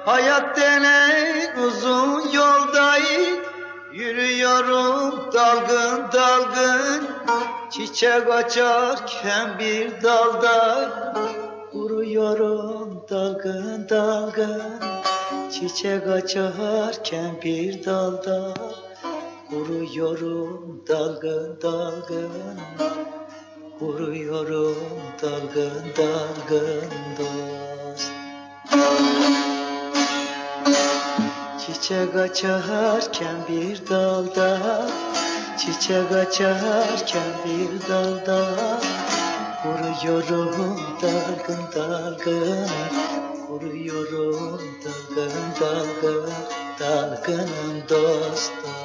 Hayat denen uzun yoldayım, yürüyorum dalgın dalgın. Çiçek açarken bir dalda, kuruyorum dalgın dalgın. Çiçek açarken bir dalda, kuruyorum dalgın dalgın. Kuruyorum dalgın dalgın dost. Çiçek açarken bir dalda, çiçek açarken bir dalda, kuruyorum dalgın dalgın, kuruyorum dalgın dalgın, dalgınım dostum.